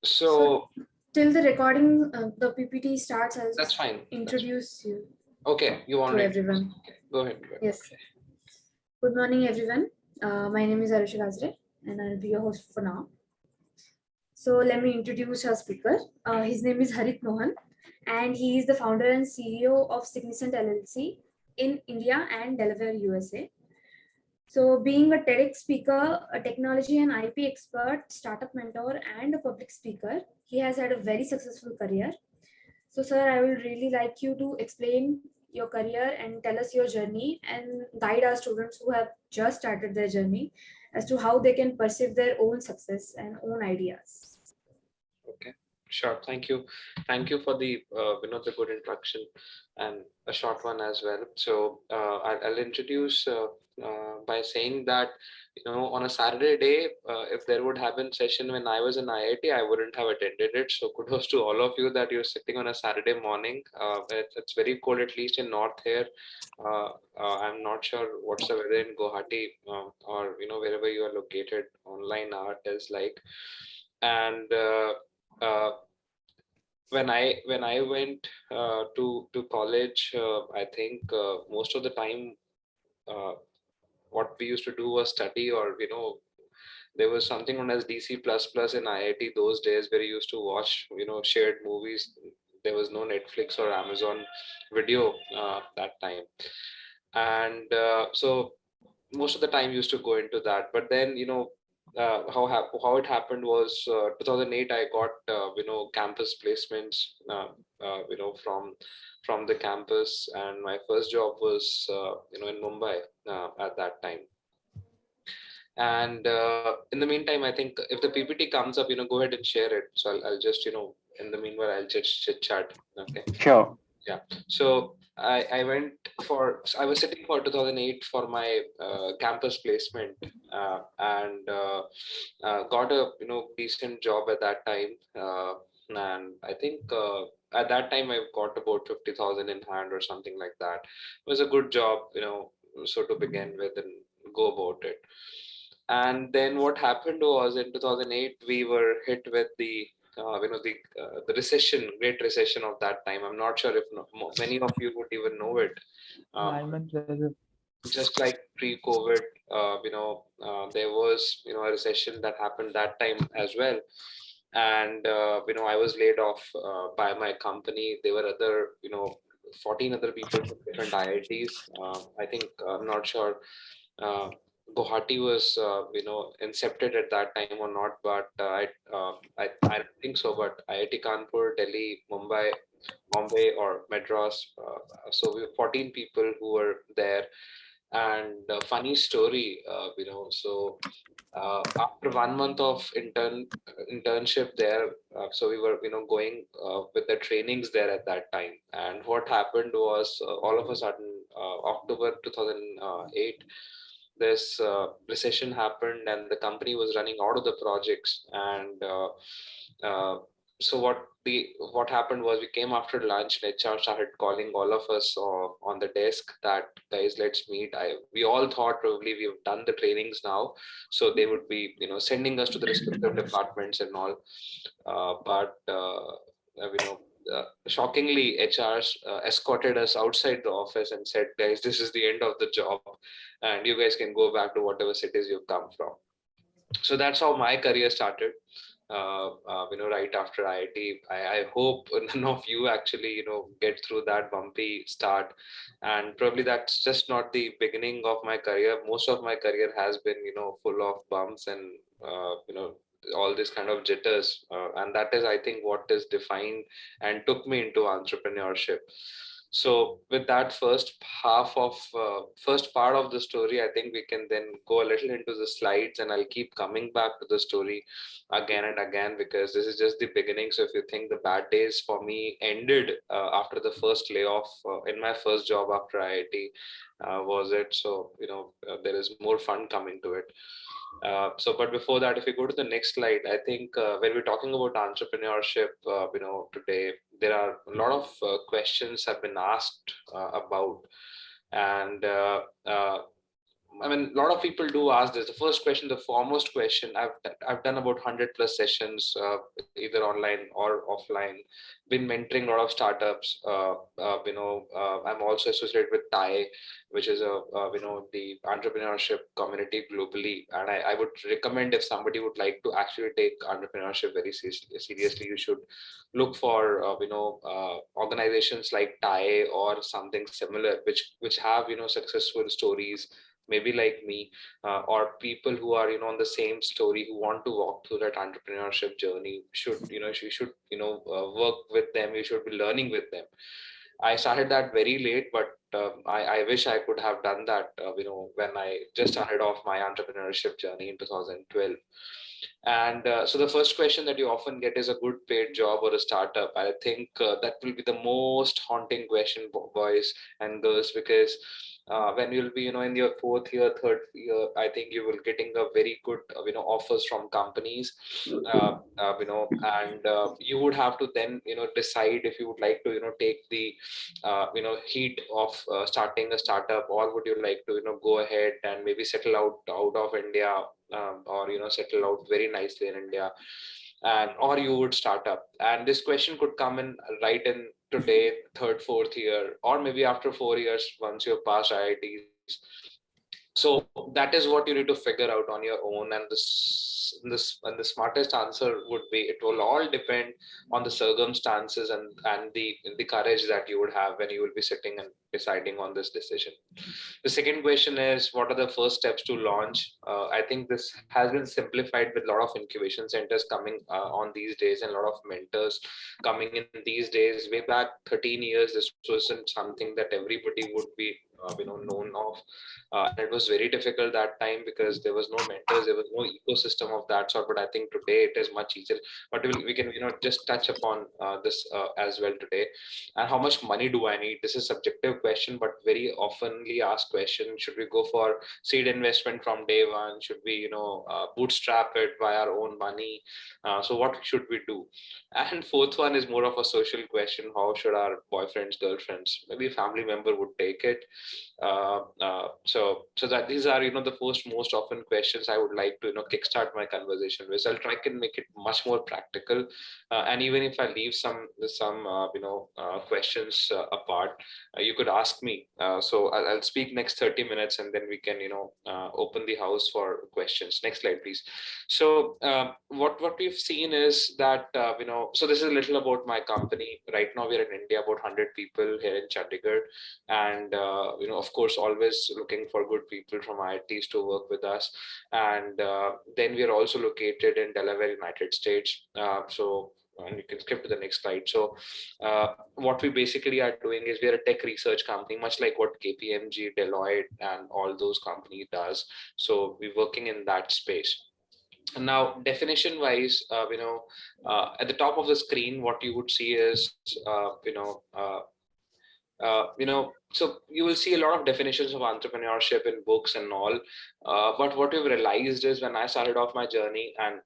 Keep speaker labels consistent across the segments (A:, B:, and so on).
A: So
B: till the recording, the PPT starts, I'll
A: that's
B: just
A: fine.
B: introduce you
A: Okay, you want
B: to
A: to introduce?
B: everyone.
A: Okay, go ahead. Go ahead.
B: Yes. Good morning, everyone. My name is Arusha Gazre, and I'll be your host for now. So let me introduce our speaker. His name is Harit Mohan, and he is the founder and CEO of Significant LLC in India and Delaware, USA. So, being a TEDx speaker, a technology and IP expert, startup mentor, and a public speaker, he has had a very successful career. So, sir, I would really like you to explain your career and tell us your journey and guide our students who have just started their journey as to how they can perceive their own success and own ideas.
A: Okay, sure. Thank you. Thank you for the the good introduction and a short one as well. So I'll introduce by saying that on a Saturday day, if there would have been session when I was in IIT, I wouldn't have attended it. So kudos to all of you that you're sitting on a Saturday morning. It's very cold, at least in north here. I'm not sure what's the weather in Guwahati or wherever you are located. Online art is like, and uh, when I went to college, I think most of the time what we used to do was study, or there was something known as DC plus plus in IIT those days, where you used to watch shared movies. There was no Netflix or Amazon Video that time, and so most of the time used to go into that. But then how it happened was 2008 I got campus placements from the campus, and my first job was in Mumbai at that time. And in the meantime, I think if the PPT comes up, go ahead and share it. So I'll just in the meanwhile I'll just chit chat. Okay.
C: Sure.
A: Yeah. So I went for, I was sitting for 2008 for my campus placement, and got a decent job at that time. And I think at that time I got about 50,000 in hand or something like that. It was a good job, so to begin with and go about it. And then what happened was in 2008 we were hit with the recession, great recession of that time. I'm not sure if many of you would even know it. Just like pre-COVID, there was a recession that happened that time as well, and I was laid off by my company. There were other 14 other people from different IITs. I think I'm not sure uh, Guwahati was incepted at that time or not, but I don't think so. But IIT Kanpur, Delhi, Mumbai, Bombay, or Madras. So we were 14 people who were there. And funny story, so after 1 month of internship there, so we were going with the trainings there at that time. And what happened was all of a sudden, October 2008, this recession happened, and the company was running out of the projects. And uh, so what happened was, we came after lunch and HR started calling all of us on the desk that, guys, let's meet. We all thought probably we've done the trainings now, so they would be sending us to the respective departments and all. But shockingly, HRs escorted us outside the office and said, guys, this is the end of the job, and you guys can go back to whatever cities you've come from. So that's how my career started. Right after IIT. I hope none of you actually, get through that bumpy start. And probably that's just not the beginning of my career. Most of my career has been, full of bumps and, all this kind of jitters. And that is, I think, what is defined and took me into entrepreneurship. So with that first part of the story, I think we can then go a little into the slides, and I'll keep coming back to the story again and again, because this is just the beginning. So if you think the bad days for me ended after the first layoff in my first job after IIT, was it? So there is more fun coming to it. But before that, if we go to the next slide, I think when we're talking about entrepreneurship, today, there are a lot of questions have been asked about, and I mean, a lot of people do ask this. The first question, the foremost question, I've done about 100 plus sessions, either online or offline. Been mentoring a lot of startups. I'm also associated with TIE, which is the entrepreneurship community globally. And I would recommend, if somebody would like to actually take entrepreneurship very seriously, you should look for organizations like TIE or something similar, which have successful stories, maybe like me, or people who are on the same story, who want to walk through that entrepreneurship journey. You should work with them. You should be learning with them. I started that very late, but I wish I could have done that when I just started off my entrepreneurship journey in 2012. And so the first question that you often get is a good paid job or a startup. I think that will be the most haunting question, boys and girls, because when you'll be in your fourth year, third year, I think you will getting a very good offers from companies, and you would have to then decide if you would like to take the heat of starting a startup, or would you like to go ahead and maybe settle out of India, or settle out very nicely in India, and or you would start up. And this question could come in right in today, third, fourth year, or maybe after 4 years once you've passed IITs. So that is what you need to figure out on your own. And the smartest answer would be, it will all depend on the circumstances and the courage that you would have when you will be sitting and deciding on this decision. The second question is, what are the first steps to launch? I think this has been simplified with a lot of incubation centers coming on these days, and a lot of mentors coming in these days. Way back 13 years, this wasn't something that everybody would be known of, and it was very difficult that time because there was no mentors, there was no ecosystem of that sort. But I think today it is much easier. But we can just touch upon this as well today. And how much money do I need? This is a subjective question, but very oftenly asked question. Should we go for seed investment from day one? Should we bootstrap it by our own money? So what should we do? And fourth one is more of a social question. How should our boyfriends, girlfriends, maybe a family member would take it? So that these are the first most often questions I would like to kickstart my conversation with. So I'll try and make it much more practical, and even if I leave some questions apart, you could ask me. So I'll speak next 30 minutes, and then we can open the house for questions. Next slide, please. So what we've seen is that so this is a little about my company. Right now we're in India, about 100 people here in Chandigarh, and of course always looking for good people from IITs to work with us. And then we are also located in Delaware, United States. And you can skip to the next slide. So what we basically are doing is, we are a tech research company, much like what KPMG, Deloitte, and all those companies does. So we're working in that space. And now, definition wise, at the top of the screen, what you would see is, so you will see a lot of definitions of entrepreneurship in books and all. But what we've realized is, when I started off my journey, and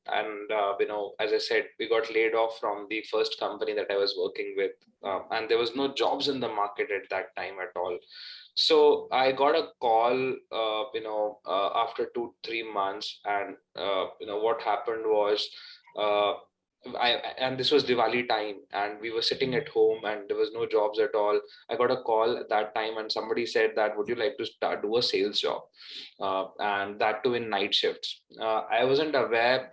A: as I said, we got laid off from the first company that I was working with, and there was no jobs in the market at that time at all. So I got a call, after 2-3 months, and what happened was, uh, and this was Diwali time, and we were sitting at home, and there was no jobs at all. I got a call at that time, and somebody said that, would you like to do a sales job, and that too in night shifts. I wasn't aware,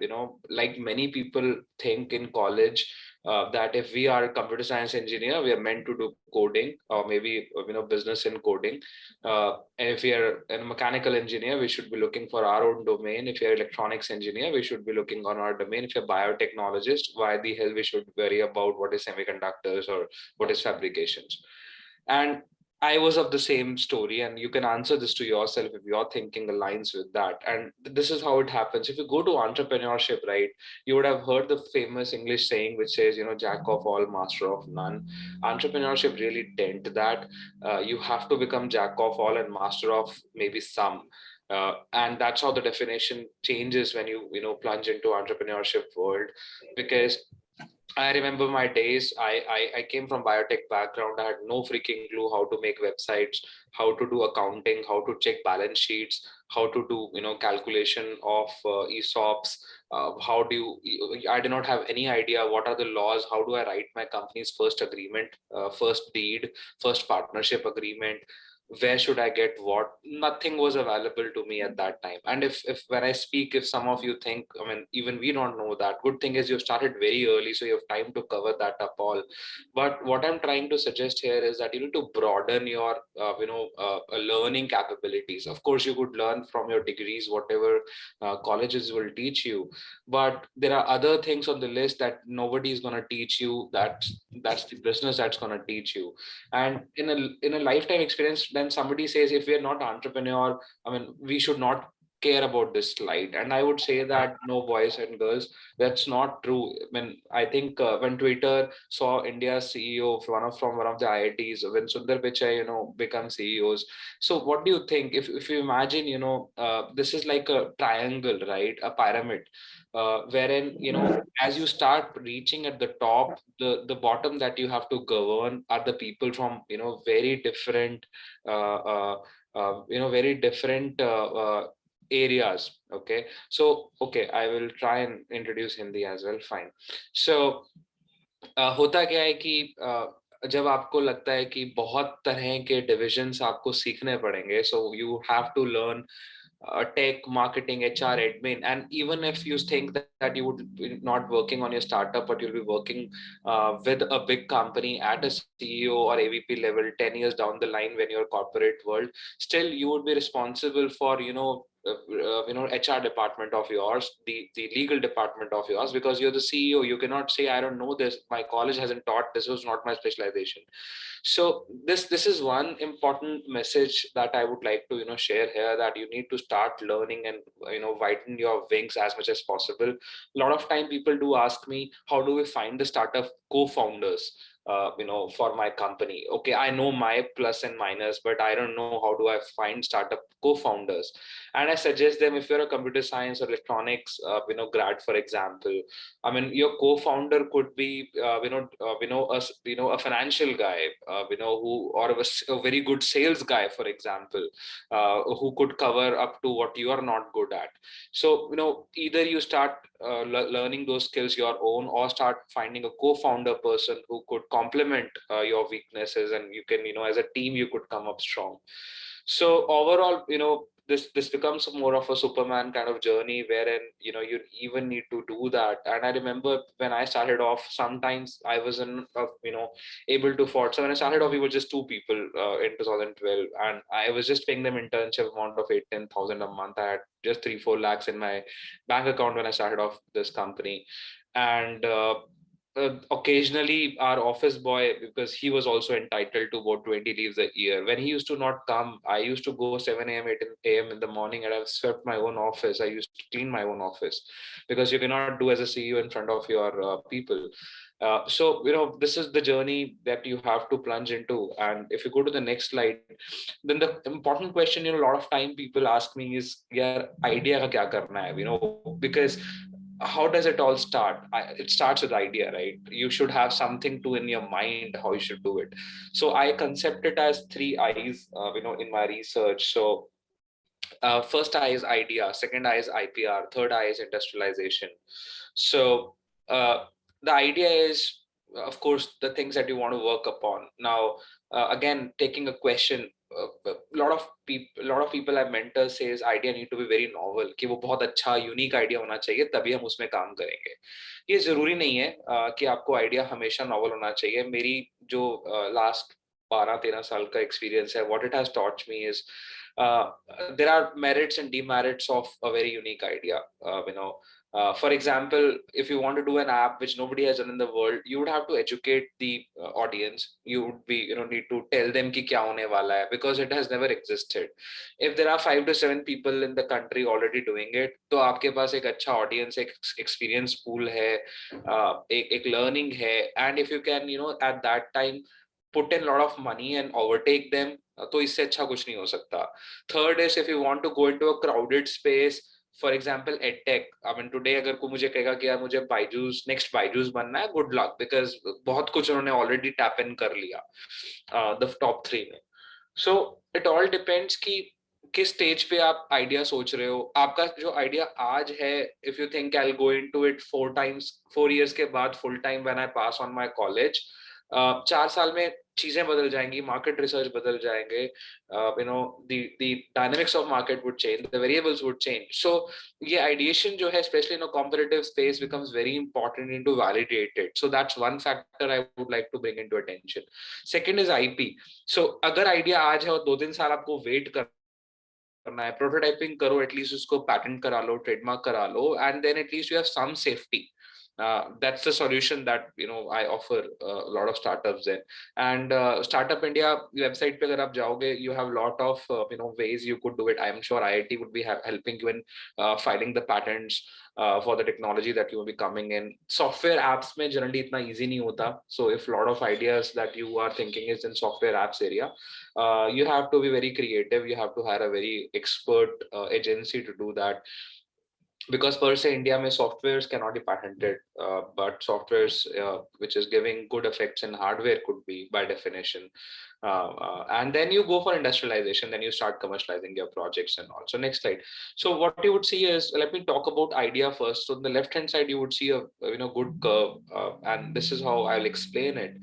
A: like many people think in college, that if we are a computer science engineer, we are meant to do coding, or maybe business in coding. And if we are a mechanical engineer, we should be looking for our own domain. If you're electronics engineer, we should be looking on our domain. If you're biotechnologist, why the hell we should worry about what is semiconductors or what is fabrications? And I was of the same story, and you can answer this to yourself if your thinking aligns with that. And this is how it happens. If you go to entrepreneurship, right, you would have heard the famous English saying, which says, jack of all, master of none. Entrepreneurship really dent that. You have to become jack of all and master of maybe some. And that's how the definition changes when you plunge into entrepreneurship world. Because I remember my days. I came from biotech background. I had no freaking clue how to make websites, how to do accounting, how to check balance sheets, how to do calculation of ESOPs. How do I do not have any idea what are the laws. How do I write my company's first agreement, first deed, first partnership agreement? Where should I get what? Nothing was available to me at that time. And if when I speak, if some of you think, I mean, even we don't know that, good thing is you started very early, so you have time to cover that up all. But what I'm trying to suggest here is that you need to broaden your learning capabilities. Of course, you could learn from your degrees, whatever colleges will teach you, but there are other things on the list that nobody is going to teach you. That's the business that's going to teach you. And in a lifetime experience, then somebody says, if we are not entrepreneur, I mean, we should not care about this slide. And I would say that, no, boys and girls, that's not true. When I think when Twitter saw India's CEO from one of the IITs, when Sundar Pichai become CEOs. So what do you think, if you imagine, this is like a triangle, right, a pyramid, wherein as you start reaching at the top, the bottom that you have to govern are the people from very different very different areas. Okay, so okay, I will try and introduce Hindi as well. Fine. So होता क्या है कि जब आपको लगता है कि बहुत तरह के डिविजन्स आपको सीखने पड़ेंगे, so you have to learn tech, marketing, HR, admin, and even if you think that you would be not working on your startup, but you'll be working with a big company at a CEO or AVP level 10 years down the line when you're corporate world, still you would be responsible for HR department of yours, the legal department of yours, because you're the CEO. You cannot say, I don't know this, my college hasn't taught, this was not my specialization. So this is one important message that I would like to share here, that you need to start learning and widen your wings as much as possible. A lot of time people do ask me, how do we find the startup co-founders for my company? Okay, I know my plus and minus, but I don't know how do I find startup co-founders. And I suggest them, if you're a computer science or electronics grad, for example, I mean, your co-founder could be, a financial guy, who, or a very good sales guy, for example, who could cover up to what you are not good at. So, either you start learning those skills your own, or start finding a co-founder person who could complement your weaknesses, and you can, as a team, you could come up strong. So overall, this becomes more of a Superman kind of journey, wherein you even need to do that. And I remember when I started off, sometimes I wasn't able to afford. So when I started off, we were just two people in 2012, and I was just paying them internship amount of 8-10,000 a month. I had just 3-4 lakhs in my bank account when I started off this company. And occasionally our office boy, because he was also entitled to about 20 leaves a year, when he used to not come, I used to go 7 a.m. 8 a.m. in the morning, and I've swept my own office. I used to clean my own office, because you cannot do as a CEO in front of your people. So this is the journey that you have to plunge into. And if you go to the next slide, then the important question, a lot of time people ask me is, yeah, idea ka kya karna hai, because how does it all start? It starts with idea, right? You should have something to in your mind how you should do it. So I concept it as 3 I's, in my research. So first I is idea, second I is IPR, third I is industrialization. So the idea is, of course, the things that you want to work upon. Now, again, taking a question, a lot of people I mentor says idea need to be very novel, कि वो बहुत अच्छा unique idea होना चाहिए तभी हम उसमें काम करेंगे. ये जरूरी नहीं है कि आपको आइडिया हमेशा नॉवल होना चाहिए. मेरी जो लास्ट 12-13 साल का एक्सपीरियंस है, what it has taught me is uh, there are merits and demerits of a very unique idea. For example, if you want to do an app which nobody has done in the world, you would have to educate the audience. You would be, need to tell them ki kya hone wala hai, because it has never existed. If there are 5 to 7 people in the country already doing it, तो आपके पास एक अच्छा audience, एक experience pool है, एक learning है, and if you can, at that time put in a lot of money and overtake them, तो इससे अच्छा कुछ नहीं हो सकता. Third is, if you want to go into a crowded space, for example edtech, I mean today अगर कोई मुझे कहेगा कि यार मुझे बायजूस, नेक्स्ट बायजूस बनना है, good luck, because बहुत कुछ उन्होंने already tap in कर लिया the top 3 में. So it all depends कि किस स्टेज पे आप आइडिया सोच रहे हो, आपका जो आइडिया आज है, if you think I will go into it 4 years के बाद full time when I pass on my college, 4 साल में चीजें बदल जाएंगी, मार्केट रिसर्च बदल जाएंगे, the dynamics of market would change, the variables would change. So ये आइडिएशन जो है specially in a competitive space becomes very important in to validate it. So that's one factor I would like to bring in to attention. Second is IP. So अगर idea आज है और 2-3 साल आपको wait करना है, प्रोटोटाइपिंग करो, at least उसको पैटेंट करा लो, ट्रेडमार्क करा लो, and then at least you have some safety. That's the solution that I offer a lot of startups in. And Startup India website पे अगर आप जाओगे, you have lot of ways you could do it. I am sure IIT would be helping you in filing the patents for the technology that you will be coming in. Software apps में generally इतना easy नहीं होता. So if lot of ideas that you are thinking is in software apps area, you have to be very creative. You have to hire a very expert agency to do that, because per se India mein softwares cannot be patented, but softwares which is giving good effects in hardware could be by definition. And then you go for industrialization, then you start commercializing your projects and all. So next slide. So what you would see is, let me talk about idea first. So on the left hand side you would see a good curve, and this is how I'll explain it.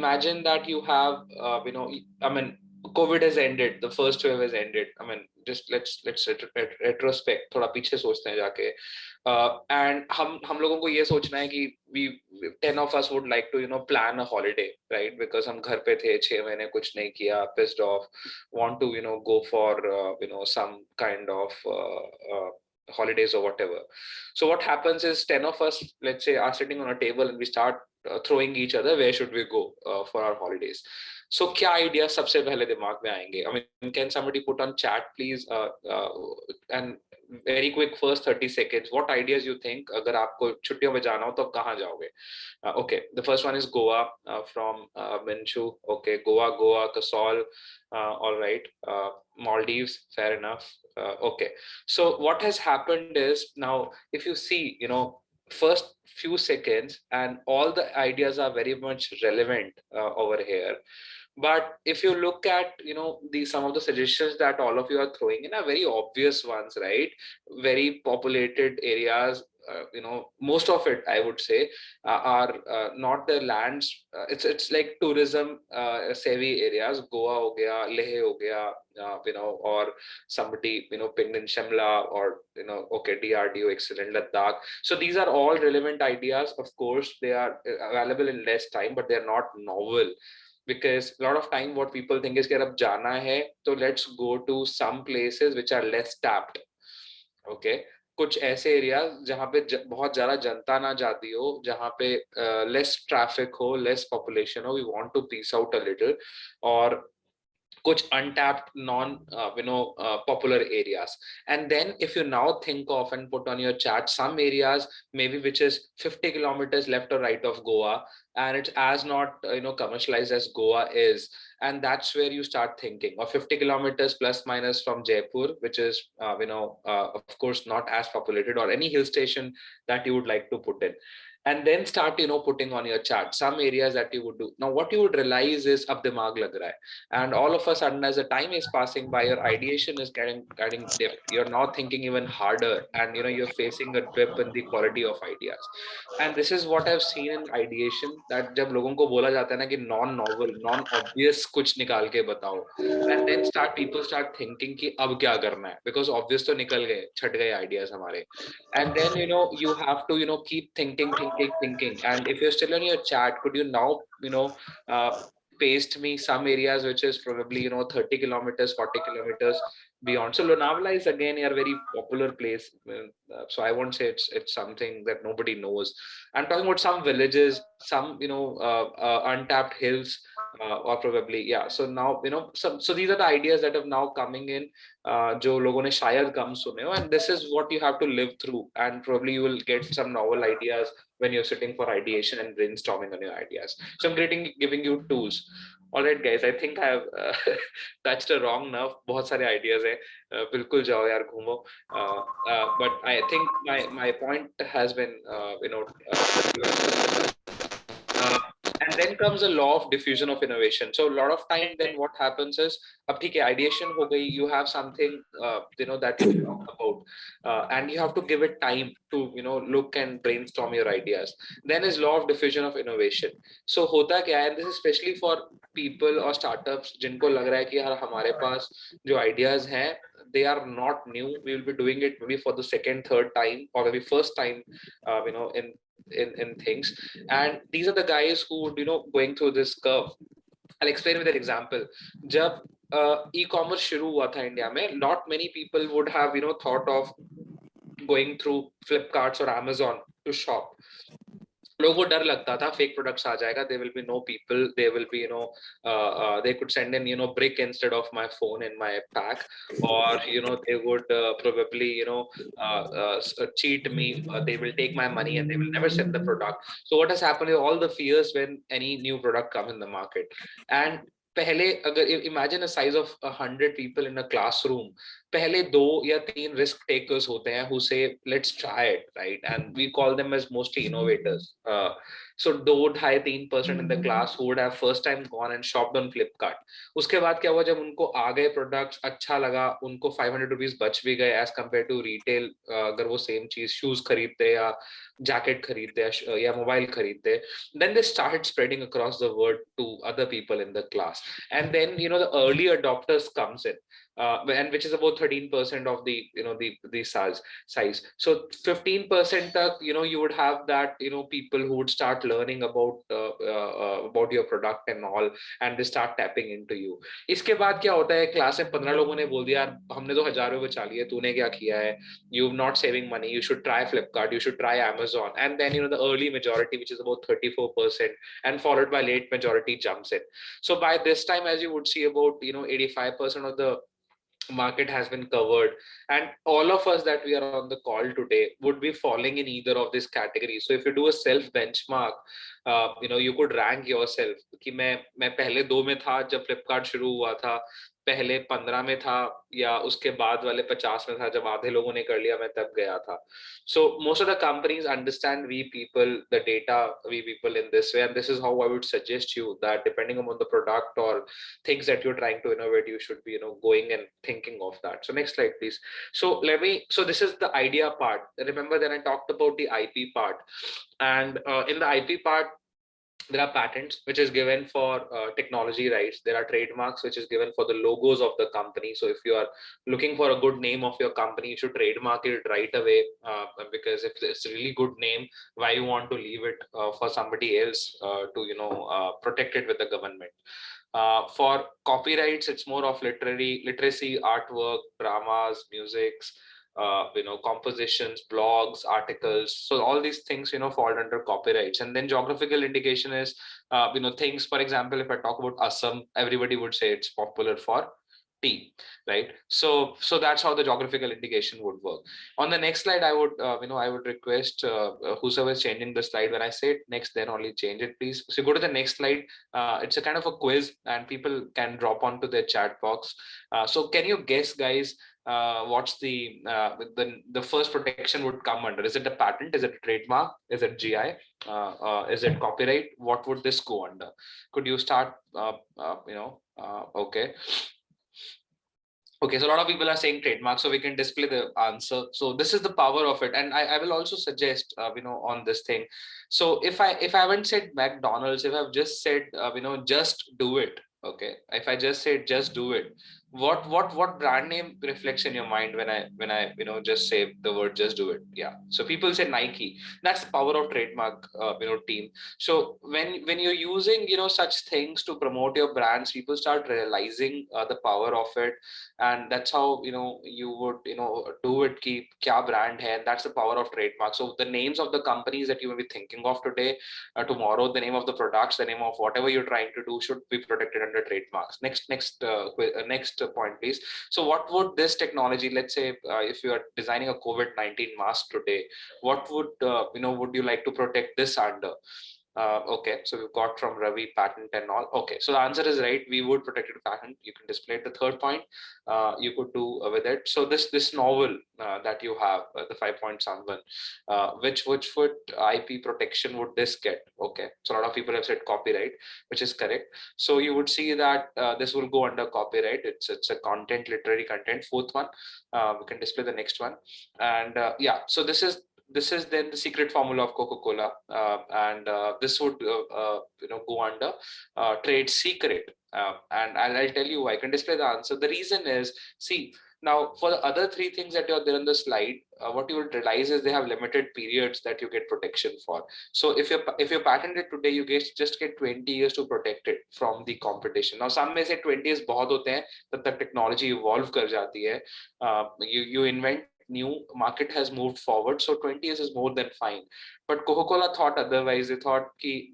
A: Imagine that you have I mean, COVID has ended, the first wave has ended. I mean, just let's retrospect, थोड़ा पीछे सोचते हैं जाके. And हम लोगों को ये सोचना है कि we 10 of us would like to plan a holiday, right? Because हम घर पे थे 6 महीने, कुछ नहीं किया, pissed off, want to go for some kind of holidays or whatever. So what happens is 10 of us, let's say, are sitting on a table and we start throwing each other where should we go for our holidays. So क्या idea सबसे पहले दिमाग में आएंगे? I mean, can somebody put on chat please, and very quick first 30 seconds, what ideas you think अगर आपको छुट्टियों में जाना हो तो आप कहाँ जाओगे? Okay, the first one is Goa, from Minshu. Okay, Goa, Kasol, all right. Maldives, fair enough. Okay, so what has happened is, now if you see, first few seconds and all the ideas are very much relevant over here. But if you look at some of the suggestions that all of you are throwing in are very obvious ones, right? Very populated areas, most of it I would say are not the lands. It's like tourism savvy areas. Goa ho gaya, Leh ho gaya, or somebody pinned in Shimla, or okay, DRDO, excellent, Ladakh. So these are all relevant ideas. Of course they are available in less time, but they're not novel, because a lot of time what people think is कि अब जाना है तो let's go to some places which are less tapped. Okay, कुछ ऐसे area जहाँ पे बहुत ज्यादा जनता ना जाती हो, जहाँ पे लेस ट्रैफिक हो, लेस पॉपुलेशन हो, we want to peace out a little, और कुछ untapped non popular areas. And then if you now think of and put on your chart some areas maybe which is 50 kilometers left or right of Goa, and it's as not commercialized as Goa is, and that's where you start thinking, or 50 kilometers plus minus from Jaipur, which is of course not as populated, or any hill station that you would like to put in. And then start putting on your chart some areas that you would do. Now what you would realize is ab dimag lag raha hai, and all of a sudden as the time is passing by, your ideation is getting dipped. You're now thinking even harder, and you're facing a dip in the quality of ideas. And this is what I've seen in ideation, that जब लोगों को बोला जाता है ना कि non novel, non obvious कुछ निकाल के बताओ, and then people start thinking कि अब क्या करना है, because obvious तो निकल गए, छट गए ideas हमारे. And then you have to keep thinking. And if you're still on your chat, could you now paste me some areas which is probably 30 kilometers, 40 kilometers beyond. So Lonavala is again a very popular place, so I won't say it's something that nobody knows. I'm talking about some villages, some untapped hills, or probably, yeah. So now so these are the ideas that have now coming in, जो लोगों ने शायद कम सुने हो, and this is what you have to live through, and probably you will get some novel ideas when you're sitting for ideation and brainstorming on your ideas. So I'm giving you tools. All right guys, I think I have touched a wrong nerve. बहुत सारे ideas हैं, बिल्कुल जाओ यार घूमो. But I think my point has been pretty well. And then comes a law of diffusion of innovation. So a lot of time then what happens is, ab theek hai, ideation ho gayi, you have something that you talk about, and you have to give it time to look and brainstorm your ideas. Then is law of diffusion of innovation. So hota kya hai, and this is especially for people or startups jinko lag raha hai ki yaar hamare paas jo ideas hain, they are not new, we will be doing it maybe for the second third time or maybe first time in things. And these are the guys who would going through this curve. I'll explain with an example. जब e-commerce शुरू हुआ था India में, not many people would have thought of going through Flipkarts or Amazon to shop. लोगों को डर लगता था फेक प्रोडक्ट्स आ जाएगा, there will be no people, they will be they could send in brick instead of my phone in my pack, or they would probably cheat me, they will take my money and they will never send the product. So what has happened is all the fears when any new product come in the market. And पहले अगर imagine a size of 100 people in a classroom, पहले 2 या 3 risk takers होते हैं who say let's try it, right? And we call them as mostly innovators. So 2-3% in the class who would have first time gone and shopped on Flipkart. उसके बाद क्या हुआ, जब उनको आ गए प्रोडक्ट्स, अच्छा लगा, उनको 500 रुपीज बच भी गए एज कम्पेयर टू रिटेल, अगर वो सेम चीज शूज खरीदते या जैकेट खरीदते या मोबाइल खरीदते, then they started spreading across the word to other people in the class. And then the early adopters comes in, and which is about 13% of the the size. So 15% tak, you would have that people who would start learning about your product and all, and they start tapping into you. इसके बाद क्या होता है, class में 15 लोगों ने बोल दिया यार हमने तो 1000 रुपए बचा लिए, तूने क्या किया है, you're not saving money, you should try Flipkart, you should try Amazon. And then the early majority, which is about 34%, and followed by late majority jumps in. So by this time, as you would see, about 85% of the market has been covered, and all of us that we are on the call today would be falling in either of these categories. So if you do a self benchmark, you could rank yourself कि मैं पहले 2 में था जब फ्लिपकार्ट शुरू हुआ था, पहले 15 में था, या उसके बाद वाले 50 में था जब आधे लोगों ने कर लिया, मैं तब गया था. So most of the companies understand we people, the data, we people in this way, and this is how I would suggest you that depending upon the product or things that you're trying to innovate, you should be going and thinking of that. So next slide please. So this is the idea part. Remember then I talked about the IP part, and in the IP part there are patents which is given for technology rights, there are trademarks which is given for the logos of the company. So if you are looking for a good name of your company, you should trademark it right away, because if it's a really good name, why you want to leave it for somebody else to protect it with the government. For copyrights, it's more of literacy, artwork, dramas, musics, compositions, blogs, articles. So all these things, fall under copyrights. And then geographical indication is, things, for example, if I talk about Assam, everybody would say it's popular for tea, right? So that's how the geographical indication would work. On the next slide, I would, I would request whosoever is changing the slide, when I say it next, then only change it, please. So go to the next slide. It's a kind of a quiz, and people can drop onto their chat box. So can you guess, guys, what's the first protection would come under? Is it a patent? Is it a trademark? Is it GI? Is it copyright? What would this go under? Could you start? Okay. Okay, so a lot of people are saying trademark, so we can display the answer. So this is the power of it, and I will also suggest on this thing. So if I haven't said McDonald's, if I've just said just do it. Okay, if I just said just do it, what brand name reflects in your mind when I just say the word just do it? Yeah, so people say Nike. That's the power of trademark, team. So when you're using such things to promote your brands, people start realizing the power of it, and that's how you would do it. Keep kya brand hai, that's the power of trademark. So the names of the companies that you may be thinking of today, tomorrow, the name of the products, the name of whatever you're trying to do should be protected under trademarks. Next point please. So what would this technology, let's say if you are designing a COVID-19 mask today, what would would you like to protect this under? Okay, so we've got from Ravi patent and all. Okay, so the answer is right. We would protect the patent. You can display it. The third point, you could do with it. So this novel that you have, the 5 point someone, which would IP protection would this get? Okay, so a lot of people have said copyright, which is correct. So you would see that this will go under copyright. It's a content, literary content. Fourth one, we can display the next one, and yeah. So this is then the secret formula of Coca-Cola, and this would go under trade secret. And I'll tell you, I can display the answer. The reason is, see, now for the other three things that are there on the slide, what you will realize is they have limited periods that you get protection for. So if you patent it today, you just get 20 years to protect it from the competition. Now some may say 20 years बहुत होते हैं, तब तक technology evolve कर जाती है. You invent new, market has moved forward, so 20 years is more than fine. But Coca-Cola thought otherwise. They thought ki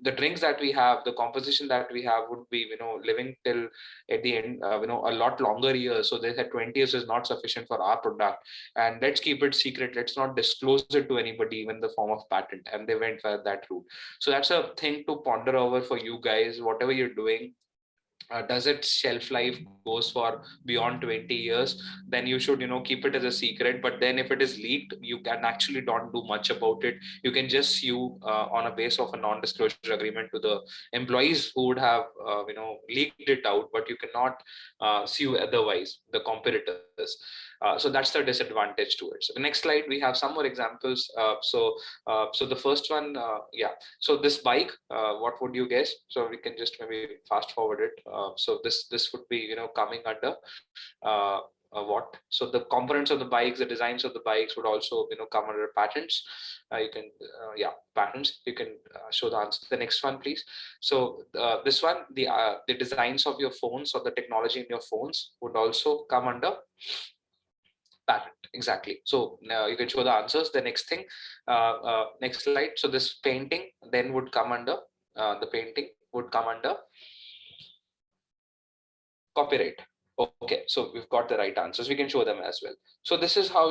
A: the drinks that we have, the composition that we have would be living till at the end a lot longer years. So they said 20 years is not sufficient for our product, and let's keep it secret, let's not disclose it to anybody, even in the form of patent. And they went for that route. So that's a thing to ponder over for you guys, whatever you're doing. Does its shelf life goes for beyond 20 years, then you should keep it as a secret. But then if it is leaked, you can actually don't do much about it. You can just sue on a base of a non-disclosure agreement to the employees who would have leaked it out, but you cannot sue otherwise the competitors. So that's the disadvantage to it. So the next slide, we have some more examples. So the first one, yeah, so this bike, what would you guess? So we can just maybe fast forward it. So this would be coming under what? So the components of the bikes, the designs of the bikes would also come under patents. You can yeah, patents. You can show the answer. The next one, please. So this one, the designs of your phones or the technology in your phones would also come under patent. Exactly. So now you can show the answers. The next thing, next slide. So this painting then would come under the painting would come under copyright. Okay, so we've got the right answers. We can show them as well. So this is how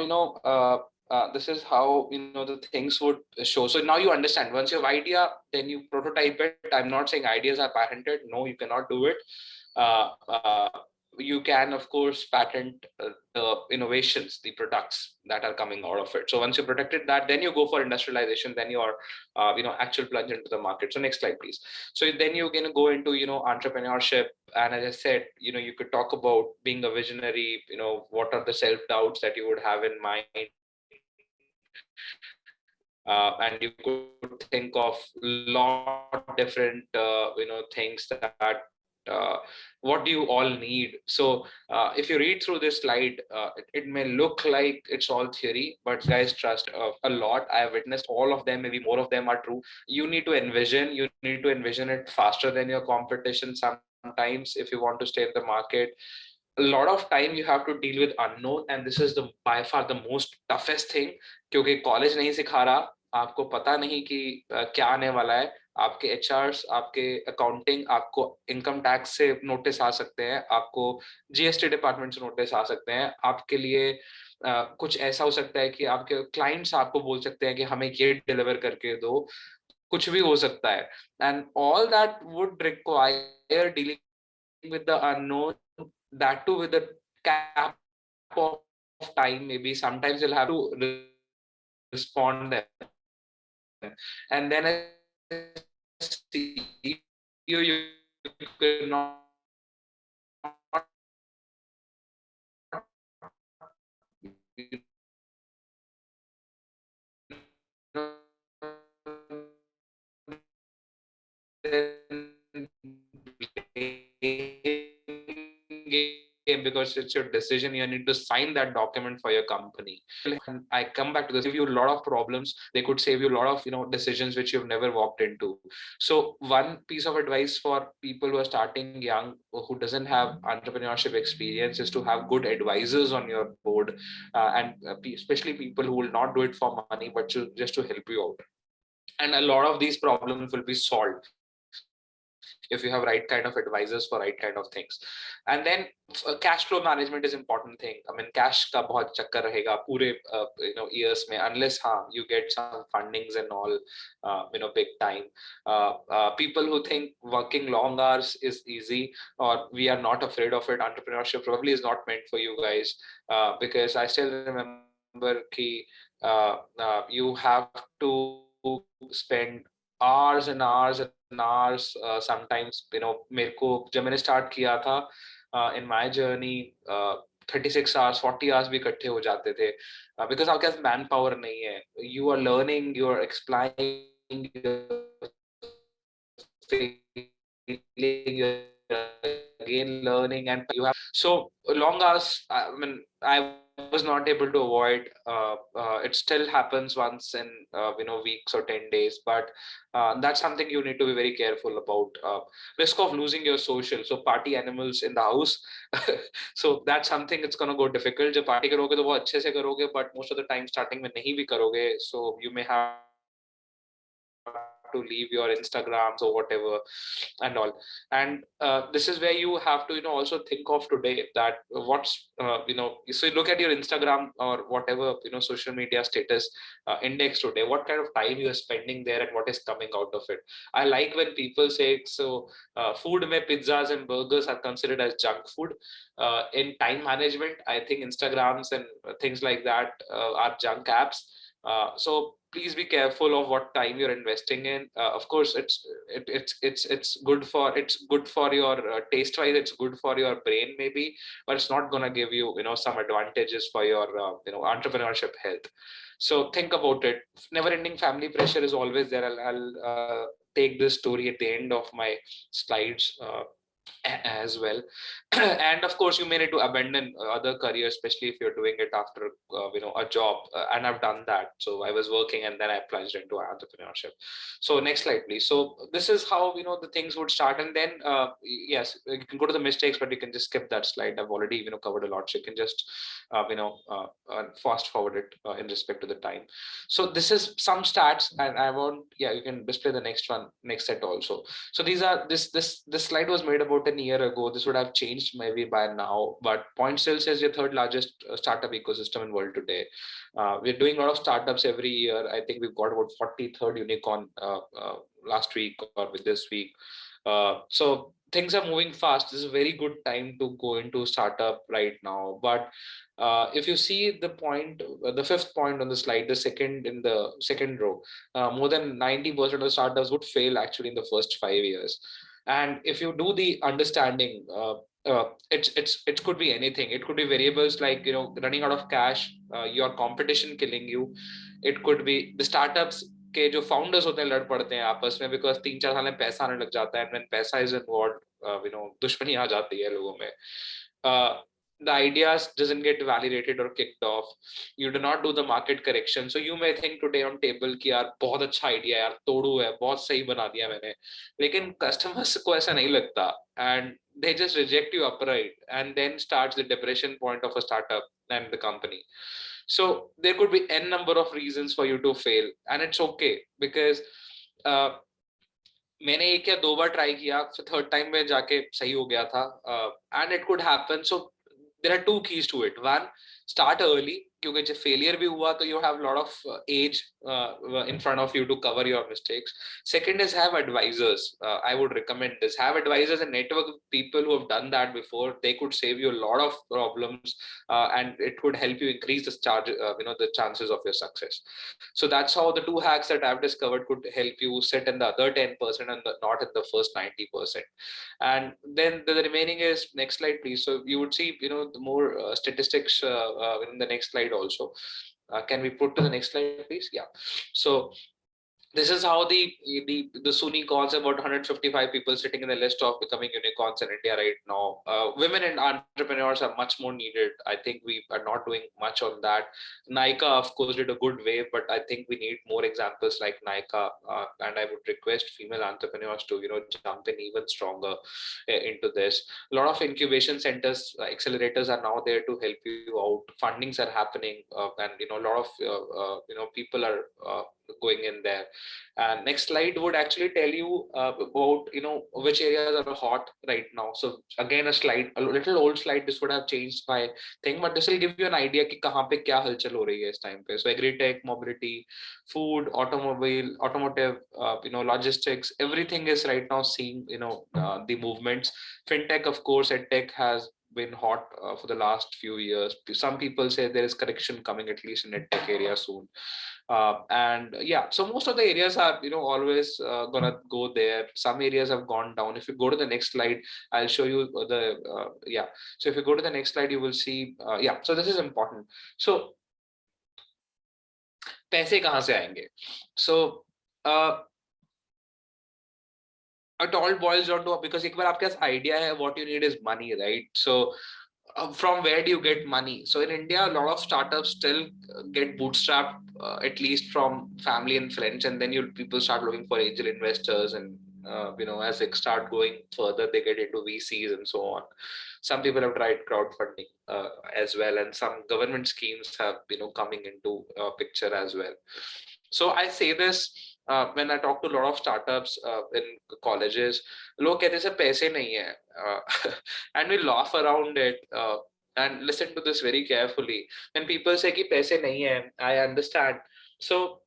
A: this is how the things would show. So now you understand. Once you have idea, then you prototype it. I'm not saying ideas are patented. No, you cannot do it. Uh, uh, you can of course patent the innovations, the products that are coming out of it. So once you protected that, then you go for industrialization, then your actual plunge into the market. So next slide, please. So then you can go into entrepreneurship, and as I said, you could talk about being a visionary. What are the self doubts that you would have in mind, and you could think of lot different things that what do you all need. So if you read through this slide, it may look like it's all theory, but guys, trust a lot. I have witnessed all of them, maybe more of them are true. You need to envision it faster than your competition sometimes if you want to stay in the market. A lot of time you have to deal with unknown, and this is the by far the most toughest thing, क्योंकि college नहीं सिखा रहा, आपको पता नहीं कि क्या आने वाला है. आपके एचआरस, आपके अकाउंटिंग, आपको इनकम टैक्स से नोटिस आ सकते हैं, आपको जीएसटी डिपार्टमेंट से नोटिस आ सकते हैं. आपके लिए कुछ ऐसा हो सकता है कि आपके क्लाइंट्स आपको बोल सकते हैं कि हमें ये डिलीवर करके दो. कुछ भी हो सकता है, and all that would require dealing with the unknown, that too with a cap of time. Maybe sometimes you'll have to respond them, and then a CEO, you cannot you know, game, because it's your decision. You need to sign that document for your company. And I come back to this, give you a lot of problems. They could save you a lot of decisions which you've never walked into. So one piece of advice for people who are starting young, who doesn't have entrepreneurship experience, is to have good advisors on your board, and especially people who will not do it for money but just to help you out. And a lot of these problems will be solved. if you have right kind of advisors for right kind of things. And then cash flow management is important thing. I mean, cash ka bahut chakkar rahega pure years mein, unless you get some fundings and all, big time. People who think working long hours is easy, or we are not afraid of it, entrepreneurship probably is not meant for you guys. Because I still remember ki you have to spend hours and hours and hours. Sometimes मेरे को जब मैंने start किया था in my journey, 36 hours 40 hours भी इकट्ठे हो जाते थे, because आपके पास मैन पावर नहीं है. You are learning, you are exploring, you're failing, you're again learning, and you have so long hours. I mean, I was not able to avoid. It still happens once in weeks or 10 days, but that's something you need to be very careful about. Risk of losing your social, so party animals in the house. So that's something it's gonna go difficult. जब party करोगे तो वो अच्छे से करोगे, but most of the time starting में नहीं भी करोगे, so you may have to leave your Instagrams or whatever and all. And this is where you have to also think of today that so you look at your Instagram or whatever social media status index today, what kind of time you are spending there and what is coming out of it. I like when people say, so food mein pizzas and burgers are considered as junk food. In time management, I think Instagrams and things like that are junk apps. So please be careful of what time you're investing in. Of course, it's good for your taste wise, it's good for your brain maybe, but it's not gonna give you some advantages for your entrepreneurship health. So think about it. Never ending family pressure is always there. I'll take this story at the end of my slides as well. And of course you may need to abandon other careers, especially if you're doing it after a job. And I've done that. So I was working and then I plunged into entrepreneurship. So next slide please. So this is how the things would start. And then yes, you can go to the mistakes, but you can just skip that slide. I've already covered a lot, so you can just fast forward it in respect to the time. So this is some stats, and I want, yeah, you can display the next one, next set also. So these are this slide was made about a year ago. This would have changed maybe by now, but Point still says the third largest startup ecosystem in world today. We're doing a lot of startups every year. I think we've got about 43rd unicorn last week or with this week. So things are moving fast. This is a very good time to go into startup right now. But if you see the point, the fifth point on the slide, the second in the second row, more than 90% of startups would fail actually in the first 5 years. And if you do the understanding, it could be anything. It could be variables like running out of cash, your competition killing you. It could be the startups के जो founders होते हैं लड़ पड़ते हैं आपस में, because 3-4 साल में पैसा आने लग जाता है, and when पैसा is involved, दुश्मनी आ जाती है लोगों में. The ideas doesn't get validated or kicked off. You do not do the market correction. So you may think today on table कि यार बहुत अच्छा idea है यार, तोड़ू है, बहुत सही बना दिया मैंने, लेकिन customers को ऐसा नहीं लगता, and they just reject you upright, and then starts the depression point of a startup and the company. So there could be n number of reasons for you to fail, and it's okay, because मैंने एक या दो बार try किया, third time में जाके सही हो गया था, and it could happen. So there are two keys to it. One, start early, क्योंकि जब failure भी हुआ तो you have a lot of age in front of you to cover your mistakes. Second is have advisors. I would recommend this. Have advisors and network of people who have done that before. They could save you a lot of problems, and it could help you increase the the chances of your success. So that's how the two hacks that I've discovered could help you sit in the other 10% and not in the first 90%. And then the remaining is, next slide please. So you would see the more statistics in the next slide also. Can we put to the next slide please? Yeah. So this is how the SUNY calls about 155 people sitting in the list of becoming unicorns in India right now. Women and entrepreneurs are much more needed. I think we are not doing much on that. Nika, of course, did a good way, but I think we need more examples like Nika. And I would request female entrepreneurs to jump in even stronger into this. A lot of incubation centers, accelerators are now there to help you out. Fundings are happening, and a lot of people are going in there. And next slide would actually tell you about which areas are hot right now. So again, a little old slide. This would have changed my thing, but this will give you an idea कि कहाँ पे क्या हलचल हो रही है इस time पे. So agri-tech, mobility, food, automotive, logistics, everything is right now seeing the movements. Fintech, of course, edtech has been hot for the last few years. Some people say there is correction coming at least in edtech area soon. And yeah, so most of the areas are always gonna go there. Some areas have gone down. If you go to the next slide, I'll show you the yeah. So if you go to the next slide, you will see yeah. So this is important. So पैसे कहाँ से आएंगे? So it all boils down to, because एक बार आपके पास idea है, what you need is money, right? So from where do you get money? So in India, a lot of startups still get bootstrapped, at least from family and friends, and then people start looking for angel investors, and as they start going further, they get into VCs and so on. Some people have tried crowdfunding as well, and some government schemes have coming into picture as well. So I say this when I talk to a lot of startups in colleges. लोग कहते हैं sir पैसे नहीं है, and we laugh around it. And listen to this very carefully. When people say कि पैसे नहीं है, I understand. So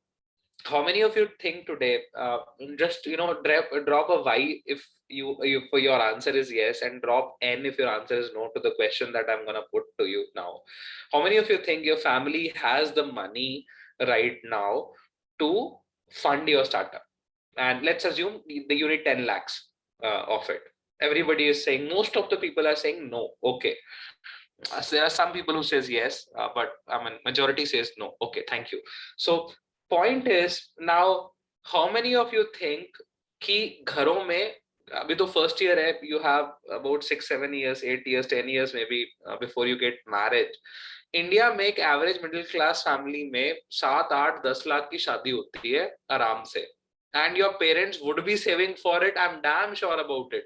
A: how many of you think today, just drop a Y if for your answer is yes, and drop N if your answer is no to the question that I'm gonna put to you now. How many of you think your family has the money right now to fund your startup? And let's assume the you need 10 lakhs of it. Everybody is saying, most of the people are saying no. Okay. There are some people who says yes, but I mean majority says no. Okay, thank you. So point is, now how many of you think कि घरों में अभी तो first year है, you have about 6-7 years, 8 years, 10 years maybe before you get married. India में एक average middle class family में 7-8-10 लाख की शादी होती है आराम से. And your parents would be saving for it. I'm damn sure about it.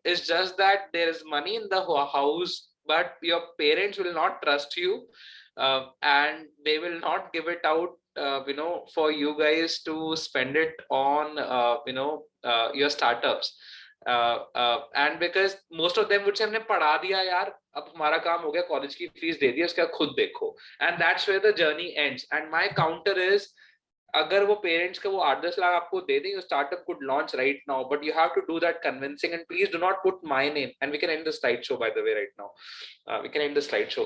A: It's just that there is money in the house, but your parents will not trust you, and they will not give it out, for you guys to spend it on, your startups. And because most of them would say, हमने पढ़ा दिया यार, अब हमारा काम हो गया, college की फीस दे दी, उसका खुद देखो. And that's where the journey ends. And my counter is, अगर वो पेरेंट्स का वो 8-10 लाख आपको दे दें, startup could launch right now, but you have to do that convincing, and please do not put my name. And we can end the slide show by the way right now. We can end the slideshow,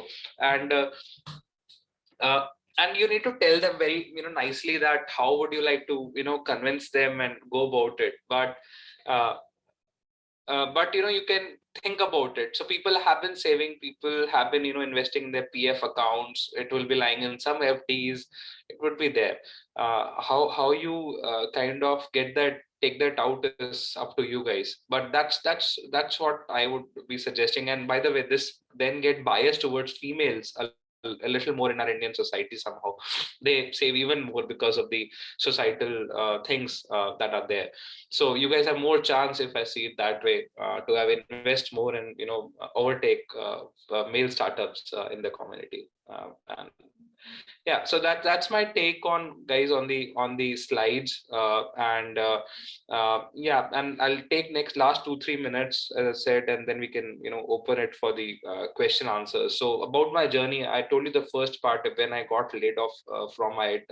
A: and you need to tell them very nicely that how would you like to convince them and go about it. But you can think about it. So people have been saving, people have been investing in their PF accounts. It will be lying in some FDs. It would be there. How you kind of take that out is up to you guys. But that's what I would be suggesting. And by the way, this then get biased towards females a little more in our Indian society somehow. They save even more because of the societal things that are there. So you guys have more chance, if I see it that way, to have invest more and overtake male startups in the community. And yeah, so that's my take on, guys, on the slides. Yeah, and I'll take last 2-3 minutes, as I said, and then we can open it for the question answers. So about my journey, I told you the first part when I got laid off from my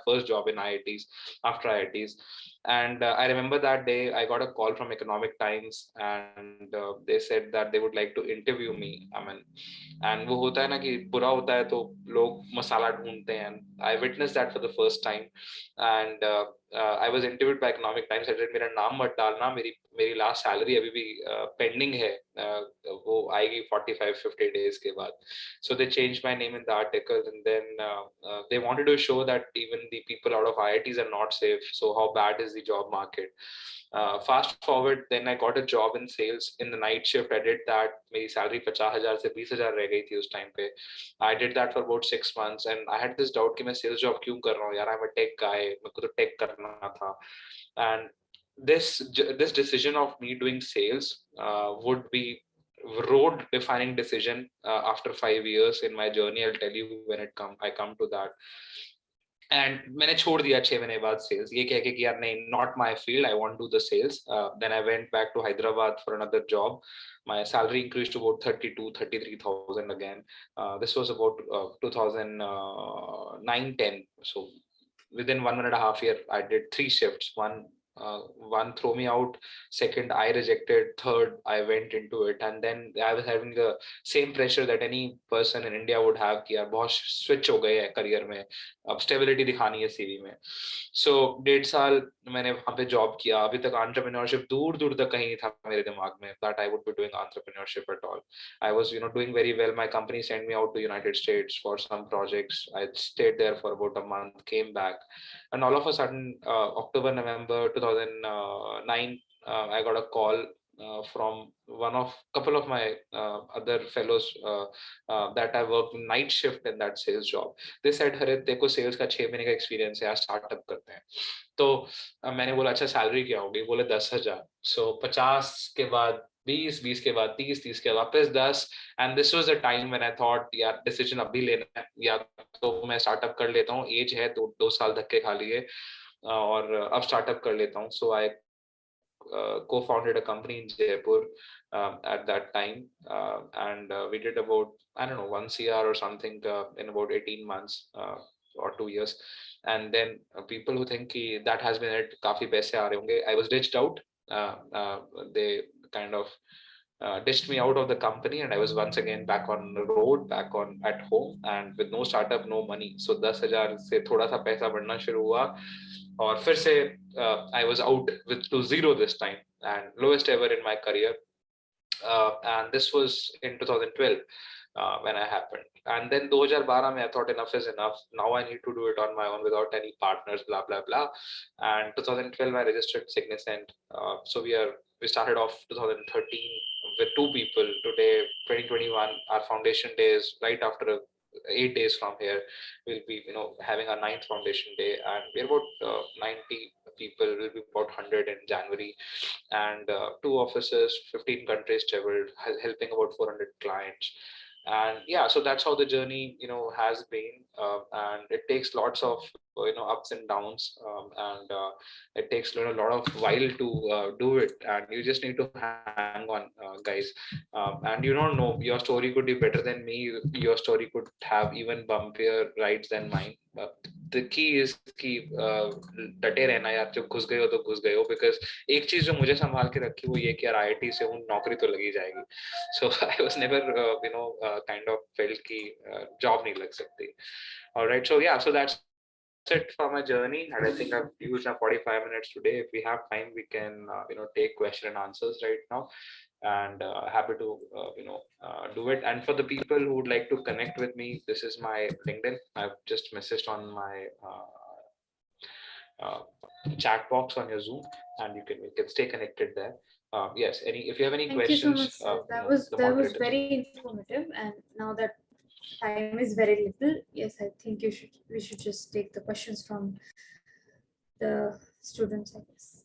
A: first job in IITs, after IITs. And I remember that day I got a call from Economic Times, and they said that they would like to interview me. I mean, and वो होता है ना कि बुरा होता है तो लोग मसाला ढूंढते हैं. I witnessed that for the first time, and I was interviewed by Economic Times. I said मेरा नाम मत डालना, मेरी last salary अभी भी pending है, वो आएगी 45-50 days के बाद. So they changed my name in the article, and then they wanted to show that even the people out of IITs are not safe. So how bad is the job market? Fast forward, then I got a job in sales in the night shift. I did that. मेरी salary 50,000 से 20,000 रह गई थी उस time पे. I did that for about 6 months, and I had this doubt कि मैं sales job क्यों कर रहा हूँ यार. I'm a tech guy, मेरे को तो tech करना था. And this decision of me doing sales would be road defining decision after 5 years in my journey. I'll tell you when I come to that. And मैंने छोड़ दिया 6 महीने बाद सेल्स, ये कह के कि यार नहीं, not my field, I want to do the sales. Then I went back to Hyderabad for another job. My salary increased to about 32,000-33,000 again. This was about 2009-10. So within 1.5 years, I did 3 shifts. One throw me out, second I rejected, third I went into it, and then I was having the same pressure that any person in India would have कि यार बहुत switch हो गए हैं career में, अब stability दिखानी है सीवी में. सो 1.5 साल मैंने वहाँ पे जॉब किया. अभी तक एंटरप्रेन्योरशिप दूर दूर तक कहीं नहीं था मेरे दिमाग में that I would be doing entrepreneurship at all. I was doing very well. My company send me out to United States for some projects. I stayed there for about a month, came back, and all of a sudden October November 2009, I got a call from one of couple of my other fellows that I worked night shift in that sales job. They said, Harit, देखो sales का 6 महीने का experience है यार, startup करते हैं. तो मैंने बोला अच्छा सैलरी क्या होगी? बोले 10,000. सो 50 के बाद 20, 20 के बाद 30, 30 के वापस 10. And this was the time when I thought यार डिसीजन अभी लेना है, या तो मैं स्टार्टअप कर लेता हूँ, एज है, 2 साल धक्के खा लिए और अब स्टार्टअप कर लेता हूँ. सो आई co-founded a company in Jaipur at that time, and we did about, I don't know, 1 CR or something in about 18 months or 2 years. And then people who think कि that has been it, काफी पैसे आ रहे होंगे, I was ditched out. They kind of ditched me out of the company, and I was once again back on the road, back on at home, and with no startup, no money. So 10,000 से थोड़ा सा पैसा बढ़ना शुरू हुआ, और फिर से I was out with to zero this time, and lowest ever in my career. And this was in 2012 when I happened. And then 2012 mein I thought enough is enough. Now I need to do it on my own without any partners, blah blah blah. And 2012 I registered Signicent. So we started off 2013 with 2 people. Today 2021, our foundation day is right after 8 days from here. We'll be having our 9th foundation day, and we're about 90 people. Will be about 100 in January, and 2 offices, 15 countries traveled, helping about 400 clients. And yeah, so that's how the journey has been, and it takes lots of ups and downs, and it takes a lot of while to do it, and you just need to hang on, guys. And you don't know, your story could be better than me, your story could have even bumpier rides than mine. The key is कि डटे रहना यार, जब घुस गए हो तो घुस गए हो. बिकॉज एक चीज जो मुझे संभाल के रखी वो ये कि यार IIT से हूँ, नौकरी तो लगी जाएगी. So I was never kind of felt कि जॉब नहीं लग सकती. All right, so yeah, so that's it for my journey, and I think I've used my 45 minutes today. If we have time, we can take question and answers right now, and happy to do it. And for the people who would like to connect with me, this is my LinkedIn. I've just messaged on my chat box on your Zoom, and you can stay connected there. Yes, if you have any
B: Thank you so much,
A: questions,
B: sir.
A: the
B: That was
A: moderators.
B: very informative. And now that time is very little, yes, I think we should just take the questions from the students, I guess.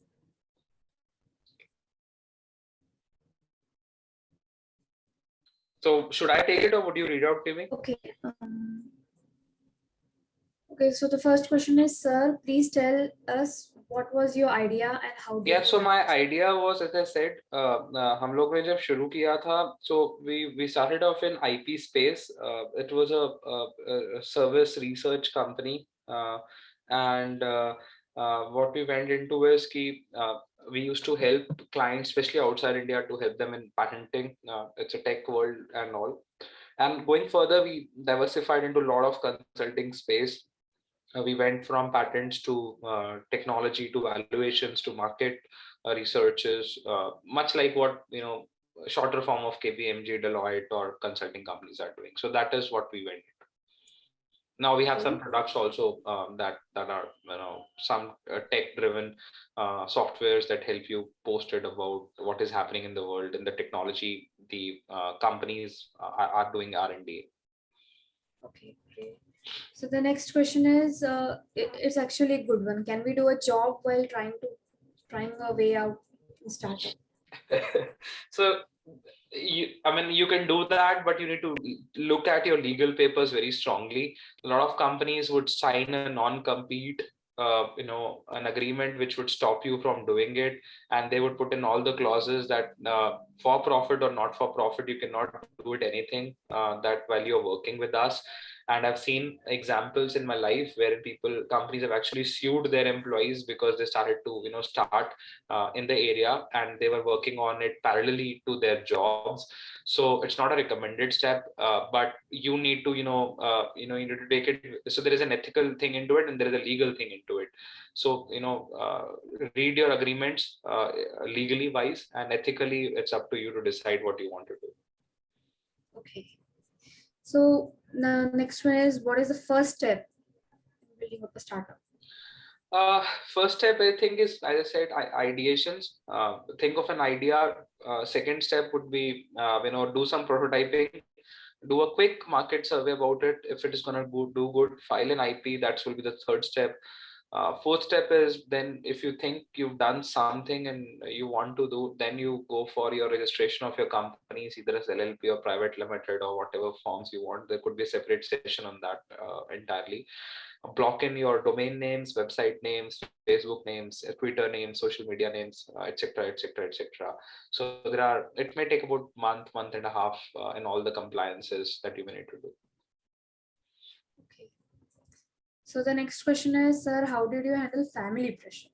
A: So should I take it, or would you read out to me?
B: Okay. Okay, so the first question is, sir, please tell us what was your idea and how did
A: Yeah, so
B: you
A: my
B: launch it?
A: idea was, as I said, हम लोग ने जब शुरू किया था, so we started off in IP space. It was a service research company, and what we went into is कि we used to help clients, especially outside India, to help them in patenting. It's a tech world and all. And going further, we diversified into a lot of consulting space. We went from patents to technology to valuations to market researches, much like what shorter form of KPMG, Deloitte, or consulting companies are doing. So that is what we went into. Now we have some products also that are some tech driven softwares that help you post it about what is happening in the world in the technology. The companies are doing R&D.
B: Okay, great. So the next question is, it's actually a good one. Can we do a job while trying a way out in startup?
A: So I mean, you can do that, but you need to look at your legal papers very strongly. A lot of companies would sign a non-compete, an agreement which would stop you from doing it, and they would put in all the clauses that for profit or not for profit, you cannot do it anything that while you're working with us. And I've seen examples in my life where companies have actually sued their employees because they started to, start in the area, and they were working on it parallelly to their jobs. So it's not a recommended step, but you need to, you need to take it. So there is an ethical thing into it, and there is a legal thing into it. So, read your agreements legally wise, and ethically, it's up to you to decide what you want to do.
B: Okay. So the next one is, what is the first step in building up a startup?
A: First step, I think, is, as I said, ideations. Think of an idea. Second step would be, do some prototyping, do a quick market survey about it. If it is going to do good, file an IP. That will be the third step. Fourth step is, then if you think you've done something and you want to do, then you go for your registration of your companies, either as LLP or private limited or whatever forms you want. There could be a separate session on that entirely. Block in your domain names, website names, Facebook names, Twitter names, social media names, etc., etc., etc. So it may take about month and a half in all the compliances that you may need to do.
B: Okay. So the next question is, sir, how did you handle family pressure?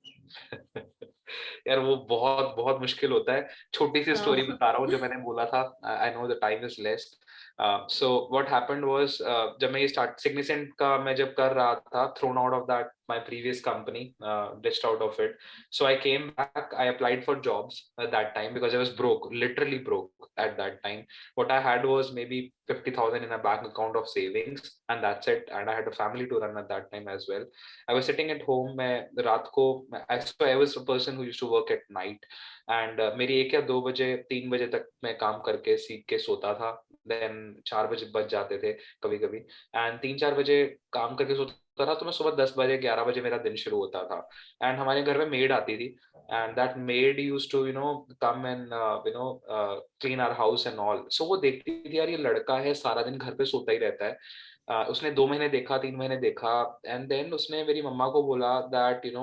A: यार वो बहुत बहुत मुश्किल होता है. छोटी सी story बता रहा हूँ जो मैंने बोला था. I know the time is less. So what happened was, जब मैं ये Significant का मैं जब कर रहा था, thrown out of that my previous company, ditched out of it. So I came back, I applied for jobs at that time because I was broke, literally broke at that time. What I had was maybe 50,000 in a bank account of savings, and that's it. And I had a family to run at that time as well. I was sitting at home. मैं रात को, I was a person who used to work at night, and मेरी 1 या 2 बजे 3 बजे तक मैं काम करके सीख के सोता था. देन 4 बजे बज जाते थे कभी कभी, एंड 3-4 बजे काम करके सोता था, तो मैं सुबह 10 बजे 11 बजे मेरा दिन शुरू होता था. एंड हमारे घर में मेड आती थी, and that maid used to come and clean our house and all. So वो देखती थी, यार ये लड़का है सारा दिन घर पे सोता ही रहता है. उसने 2 महीने देखा, 3 महीने देखा, एंड देन उसने मेरी मम्मा को बोला दैट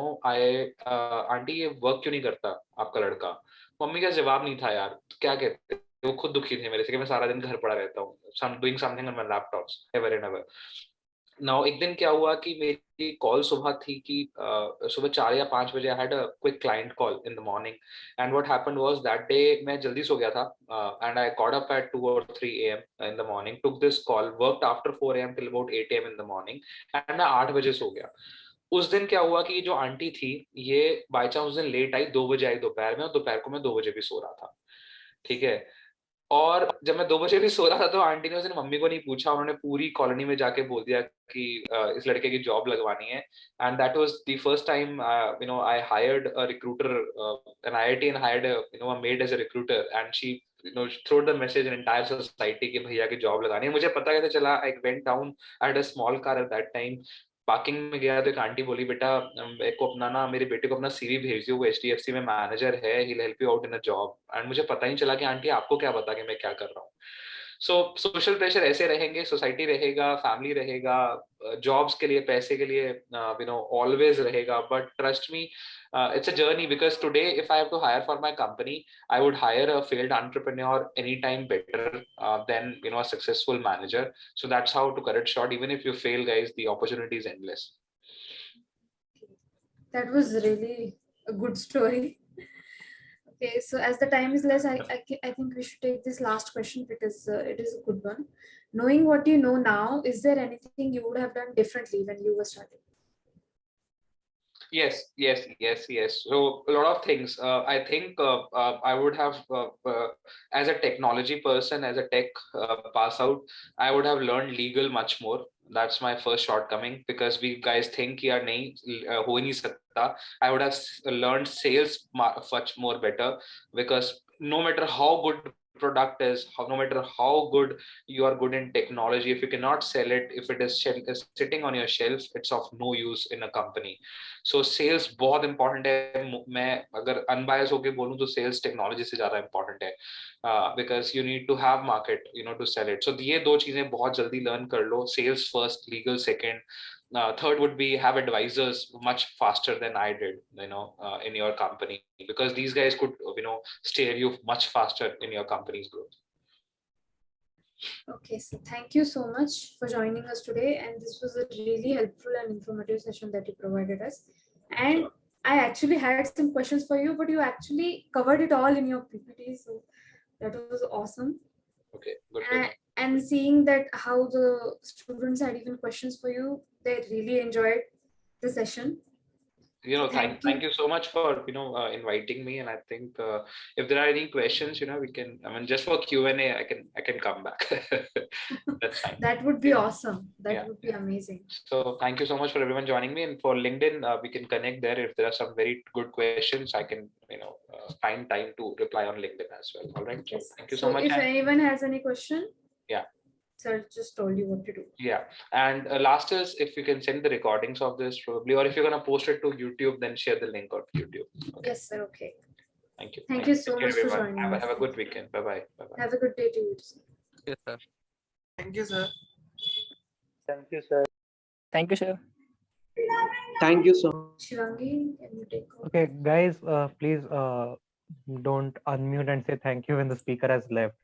A: आंटी ये वर्क क्यों नहीं करता आपका लड़का. मम्मी का जवाब नहीं था, यार क्या कहते. वो खुद दुखी थे मेरे से कि मैं सारा दिन घर पड़ा रहता हूँ, doing something on my laptops ever and ever. Now एक दिन क्या हुआ कि मेरी कॉल सुबह थी कि सुबह 4 या 5 बजे I had a quick client call in the morning. And what happened was that day मैं जल्दी सो गया था, and I caught up at 2 or 3 a.m. In the morning, took this call, worked after 4 a.m. Till about 8 a.m. In the morning, and मैं 8 बजे सो गया. उस दिन क्या हुआ कि जो आंटी थी, ये बाय चांस उस दिन लेट आई, 2 बजे आई दोपहर में, और दोपहर को मैं 2 बजे भी सो रहा था. ठीक है. और जब मैं 2 बजे भी सो रहा था, तो आंटी ने उस दिन मम्मी को नहीं पूछा, उन्होंने पूरी कॉलोनी में जाके बोल दिया कि इस लड़के की जॉब लगवानी है. And that was the first time I hired a recruiter, an IIT, and hired a maid as a recruiter, and she threw the message in entire society कि भैया की जॉब लगानी है. मुझे पता कैसे चला? I went down, I had a small car at that time. Parking में गया तो एक आंटी बोली, बेटा मेरे को अपना ना, मेरे बेटे को अपना CV भेज दियो, वो HDFC में मैनेजर है, he will help you out in a job. And मुझे पता ही चला कि आंटी आपको क्या पता कि मैं क्या कर रहा हूँ. सो सोशल प्रेशर ऐसे रहेंगे, सोसाइटी रहेगा, फैमिली रहेगा, जॉब्स के लिए, पैसे के लिए ऑलवेज रहेगा. But trust me, it's a journey, because today if I have to hire for my company, I would hire a failed entrepreneur anytime better than a successful manager. So that's how to cut it short. Even if you fail, guys, the opportunity is endless.
B: That was really a good story. Okay, so as the time is less, I think we should take this last question because it is a good one. Knowing what you know now, is there anything you would have done differently when you were starting?
A: Yes. So a lot of things. I think I would have, as a technology person, as a tech pass out, I would have learned legal much more. That's my first shortcoming, because we guys think yaar nahi ho hi nahi sakta. I would have learned sales much more better, because no matter how good product is, no matter how good you are good in technology, if you cannot sell it, if it is sitting on your shelf, it's of no use in a company. So sales बहुत important है. मैं अगर unbiased होके बोलूँ तो sales technology से ज़्यादा important है, because you need to have market, to sell it. So ये दो चीजें बहुत जल्दी learn कर लो. Sales first, legal second. Third would be have advisors much faster than I did, in your company, because these guys could, steer you much faster in your company's growth.
B: Okay, so thank you so much for joining us today, and this was a really helpful and informative session that you provided us. And
A: Sure.
B: I actually had some questions for you, but you actually covered it all in your PPT, so that was awesome.
A: Okay, good to know.
B: And seeing that how the students had even questions for you, they really enjoyed the session.
A: Thank you so much for inviting me, and I think if there are any questions, we can, just for Q&A, I can come back. That's fine.
B: That would be awesome. That would be amazing.
A: So thank you so much for everyone joining me, and for LinkedIn, we can connect there. If there are some very good questions, I can find time to reply on LinkedIn as well. All right.
B: Yes.
A: So thank you so much.
B: If anyone has any question,
A: yeah,
B: sir just told you what to do.
A: Yeah, and last is, if you can send the recordings of this probably, or if you're gonna post it to YouTube, then share the link on YouTube. Okay.
B: Yes, sir. Okay.
A: Thank you.
B: Thank you so much for
A: everyone.
B: joining us.
A: Have a good weekend. Bye bye. Bye bye.
B: Have a good day to you.
C: Yes, sir.
D: Thank you, sir.
E: Thank you, sir.
C: Thank you, sir.
E: Thank you so much.
B: Shivangi, can you take over?
F: Okay, guys, please don't unmute and say thank you when the speaker has left.